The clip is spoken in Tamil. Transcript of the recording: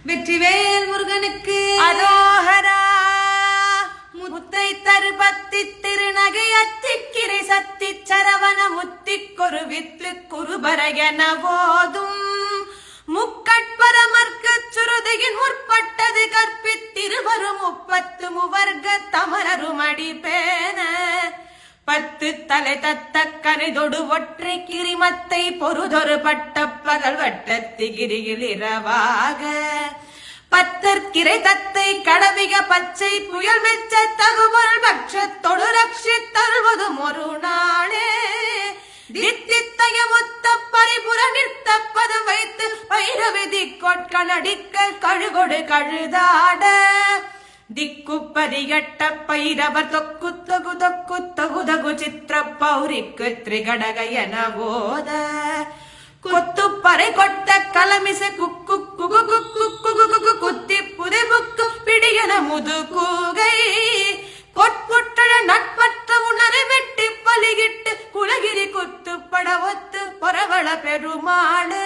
வெற்றிவேல் முருகனுக்கு அரோஹரா. முத்தை தருபத்தி திருநகை அத்திக்கிரை சத்தி சரவண முத்திக்கொரு வித்து குருபரையன போதும் முக்கட்பரமர்க்கு சுருதியின் முற்பட்டது கற்பித்திருவரும் 30 முவர்க்க தமரருமடி பேன 10 தலை தத்த கனிதொடு ஒற்றை கிரிமத்தை பொருதொரு பட்ட பகல் வட்டத்திகிரியில் இரவாக 10 கிரை தத்தை கடவிக பச்சை புயல் வெச்ச தகுபொருள் பட்சத்தொடு ரட்சித் தருவதும் ஒரு நாளே தித்தித்தய மொத்த பரிபுற நிறுத்தப்பது வைத்து வைரவிதி கொட்கணடிக்க கழுகொடு கழுதாட திக்குப்பதிகட்ட பைரவர் தொக்கு தொகு தொக்கு தொகுதகு சித்திர பௌரிக்கு திரிகடகையன போத கொத்துப்பறை கொட்ட கலமிச குக்கு குகு குக்கு குகு குத்தி புதை புக்கு பிடியன முது கூகை கொட்புட்டழ நட்பற்ற உணரை வெட்டி பலிகிட்டு குலகிரி குத்து பட ஒத்து பொறவள பெருமாடு